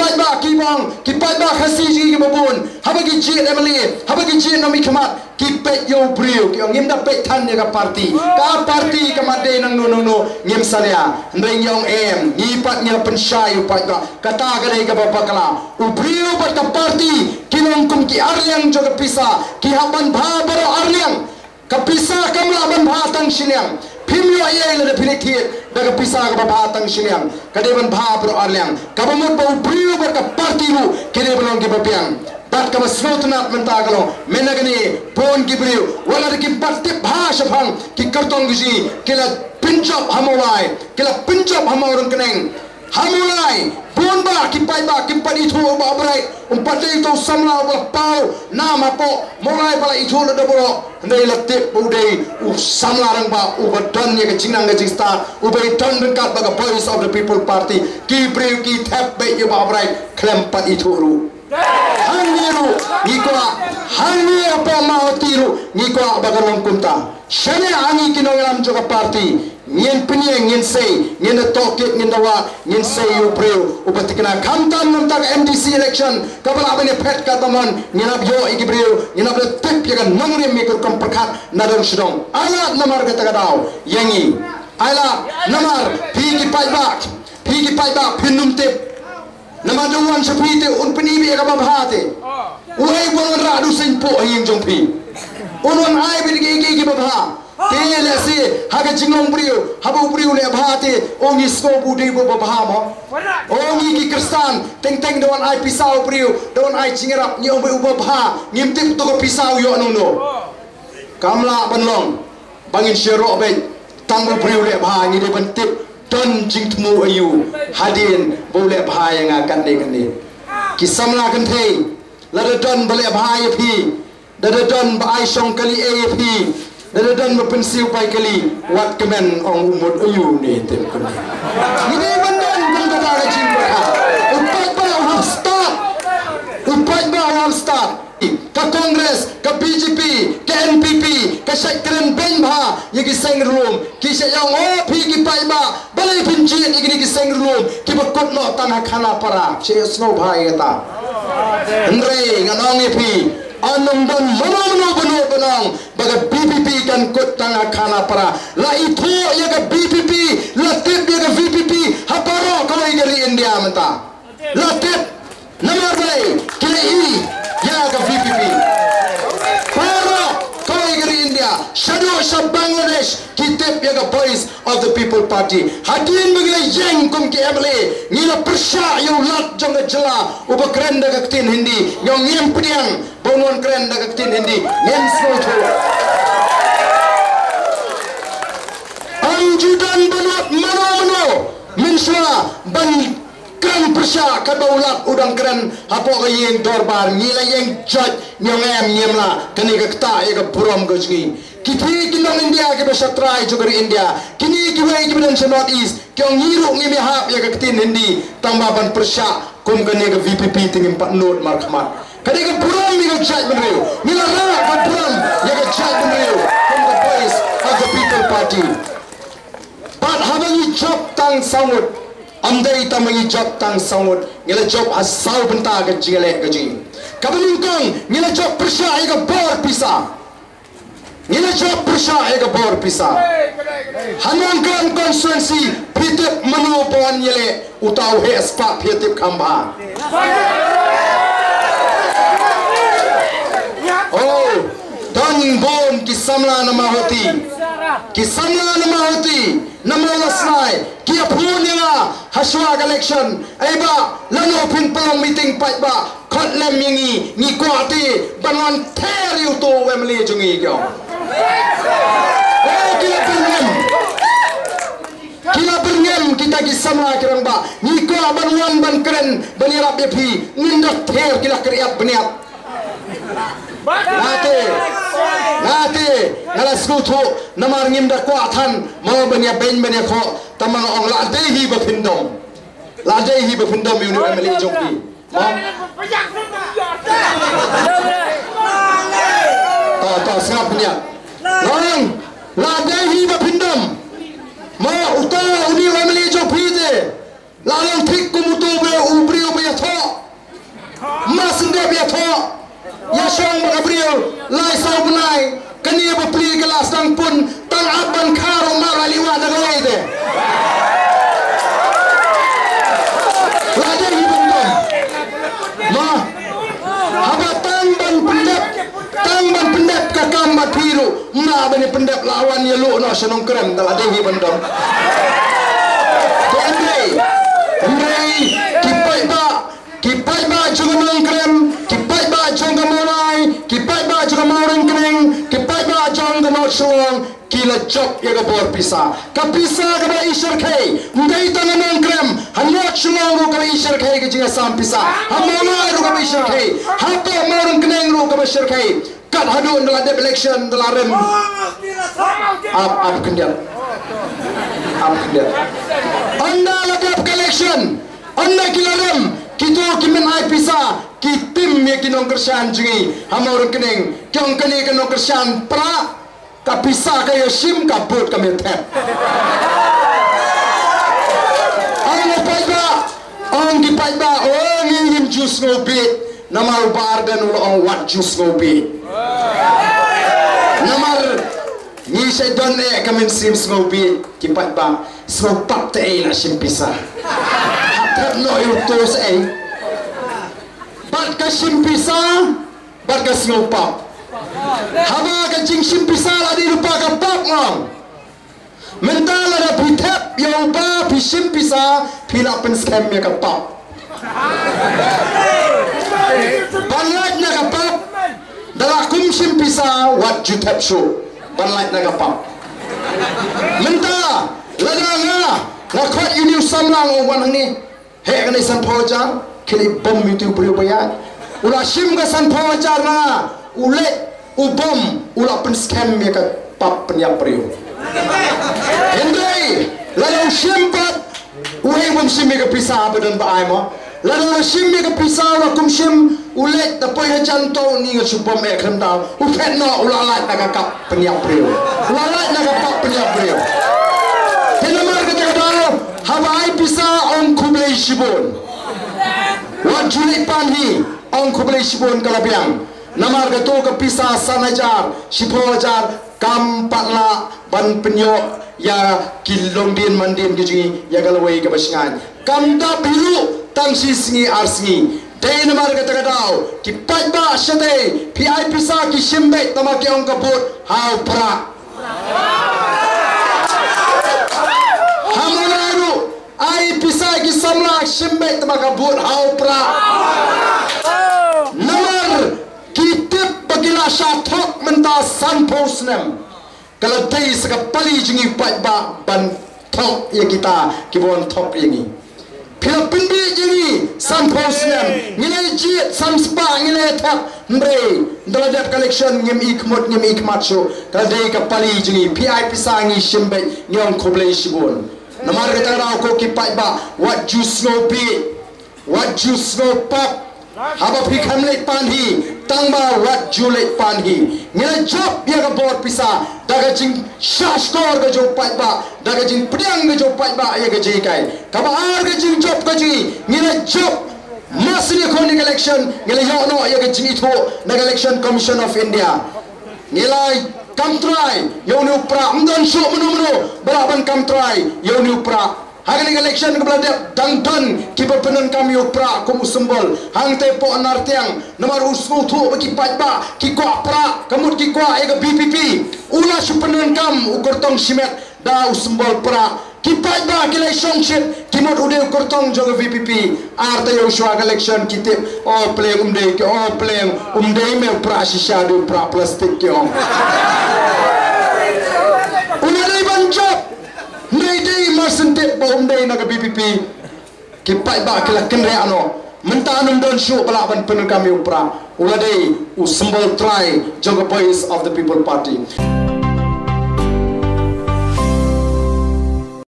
pai ba ki bang ki pai ba khasi ji ki babun habagi ji emily habagi ji nomi khamat ki pet yo brio ki ngim da pet than ne ka party ka made nang no ngim sania ndeng yong em ni pat ni pensyai pai ba kata ga dei ka babakala u brio pat ka party kinong kum ki arliang jo ka pisa ki haban bha baro arliang ka pisa kamla ban bha tang siniang Pimyo ayay na pinitid daga pisa ka babatang siniang kadeban bha baro arliang kabamut ba u brio ba ka party ru kideban ki bapiang bat ka maslotunat mentagalo menagani pon gibriu wala ki batte bhasha phang ki kartong gi kila pinchop hamolai keneng hamolai pon ba ki pai ba ki padi thu ba brai padi to samla ba pau nama po molai bala itu le dobro ndai latte budai u samla rang ba u badan ye jinang ga jista u bai ton dekat ba voice of the people party ki briu ki thap be ye ba brai klem padi thu ru hangiru hangi apa mau tiru ngikwa bagalong kunta shane angi kinolam joka party ngien pnie ngien sei ngien toket ngien dawa ngien sei u preu upatikna kamtam namtak MDC election kabala bane phet kataman ngien abyo igibreu ngien able tep yagan nangre mekur kam prakhat nadang shidong ala namar gatagadaw yangi ala namar phigi paibak phinum tep nama jawan sepite un penibi ka babhate uhai bolon radu sen po hing jongpi unon ai bi gi babha tele se haga jingong brio habu brio le bhate ongi sko budi bo babha mo ongi ki kristan teng don ai pisau brio don ai jingerap ni obu babha ngimtip to ko pisau yo no kamla banlong bangin shero be tangbu brio le bha ni de bantip don jingtmu ayu hadin boleh bahaya ngakan ni kisamla kan thei lada don boleh bahaya phi lada don bai song kali af lada don pensiu pai kali wat kemen ong umut ayu ni tem kan ini bandon benda dah jingba upat ba start ka Congress, ka BJP, ka NPP, ka Syekren Benbha, yagi seng room, ki sayang opi ki paiba, balai pinjit yagi seng room, ki bakut no tanah khana para, saya snow bhai kata. Andre nganong ipi, anong don mono benong, baga BPP kan kut tanah khana para, la itu yaga BPP, la tip yaga VPP, haparo kalau igari India menta, la tip, nomor balai, kini ya ka VPP para koi gari India shadow sha Bangladesh kitep ya ka voice of the people party hadin bagla yang kum ke emle ngila persha yu lat jong jela uba kren da tin hindi yong ngem pdiang bonon kren da tin hindi ngem sno tho anjudan banat mano minswa ban keren persya kadaulat udang keren apa yang dorbar nilai yang judge nyong nyemla kini kata ya ke buram gojgi kiti kinong India ke besatrai juga di India kini kiwai kibedan North East kyong ngiru ngimi hap ya ke tin hindi tambahan persya kum kini ke VPP tingin 4 note markmat kini ke buram ya ke judge benriu nilara ke buram ya ke judge benriu kum the voice of the people party but habangi job tang sangut amdai tamangi job tang sangut ngila job asal benta ke jingale gaji kabalungkang ngila job persya ega bor pisa ngila job persya ega bor pisa hanangkan konstituensi pitip manu pon yele utau he spa pitip khamba oh dan bon kisamla nama hoti nama lasnai kia punya haswa election aiba lano pin pelong meeting pat ba kotlem yingi ni kuati banwan ter yu to wemli jungi kyo kia berngem kita kisama kirang ba ni ko banwan ban keren banirap yepi nindak ter kila kriat beniat Nate ngalas kutu namar ngim da kuatan mau banya ben banya ko tamang ong la dehi ba pindom yu emeli jongki ta sap nya nang la dehi ba pindom mau uta uni emeli jongki de Lalang tik kumutu be ubrio be tho. Masende be tho. Ya syong bagabrio lai sau benai. Kania bepli gelas tang pun tang aban karo maraliwa dagai de. Lada hibung dom. Ma. Haba tangban pendep kakambat biru. Ma bani pendep lawan ya lu no senong krem lada hibung dom. Andrei, kipai ba juga mengkrem, kipai ba juga mulai, kipai ba juga mau ringkring, kipai ba juga mau suang, kila jok ya gabor pisa, kapisa gaba isher kai, mudai tangan mengkrem, hanot suang ru gaba isher kai kejinga sam pisa, hamulai ru gaba isher kai, hapa mau ringkring ru gaba isher kai, kat hadu dalam election dalam rem, up kendian. Anda lagap election, anda kilaram, kita kimen ai pisa, kitim me kinong kersan jingi, hamor kening, kyong kene kinong kersan pra, kapisa kayo sim kaput kami tep. Ang paiba, ang gipaiba, ang ngim jus ngobit, namar bardan ulo ang wat jus ngobit. Namar ni saya don kami sim ngopi kipat ba ngopat te la sim pisa hap no yuto se bat ka sim pisa bat ka ngopap haba ka jing sim pisa la di lupa ka pap ngam mentala da pitap yo ba pi sim pisa pila pen scam ya ka pap banlat na ka pap dala kum sim pisa wat jutap show banlait naga pap menta ladanga nakot yuni samlang wan ni he kani san pojar kili bom itu brio bayat ula sim ga san pojar na ule ubom ula pen scam ya ka pap penyap brio hendai lalu sim pat uhe bom sim ga pisa badan ba ai mo lalu sim ga pisa wa kum sim ulet tapoy hajan to ni nga subom e khandao u phet no ulalat naga kap penyap brio ulalat naga kap penyap brio tenamar ka tagado hawai pisa on kublai shibon wa julit panhi on kublai shibon kalabiang namar ka to ka pisa sanajar shipojar kam patla ban penyo ya kilong din mandin giji ya galawai ka basingan kam da biru tang singi arsingi Day namar kata kadau, kipat ba syate, PI pisa ki shimbe tamaki ong kaput, hau pra. Hamunaru, ai pisa ki samla shimbe tamaki kaput, hau pra. Namar kitip bagila syatok menta sanpos nem. Kalau day sekapali jingi pat ba ban top ya kita kibon top yangi. Pila pindi jadi sampos nem, ngilai jit samspa ngilai tak mbre, dalam dap collection ngem ikmat show, kadai kapali jadi PI pisangi shimbe nyong koblei shibun. Namar kata rau ko kipai ba, what juice no pop, haba pikam leit panhi, tangba what julet panhi, ngilai job dia ka bor pisa, daga jing shashkor ka jo pai ba, daga jing priang ka jo pai ba ya ka jai kai, kaba ar ka jing job ka ji, ngilai job masih koni election, ngilai yo no ya ka jing itu, naga election Commission of India, ngilai kam try, yo ni upra, mdan show menu balaban kam try, yo ni upra. Hari election ke belanda dangdan kiba penan kami upra komu sembol hang tepo anartiang nomor usmu tu bagi patba kikwa pra kamut kikwa ega BPP ula supenan kam ukortong simet da usembol pra kipatba kilai songship kimut ude ukortong joga VPP arta yo shwa election kitip oh playing umde ke oh playing umde me pra shisha do pra plastik ke om una dai banjop Nai masente bom dai naga BPP kipai ba kila kendre ano mentanum don show balaban penun kami upra uladai usembol try joga boys of the people party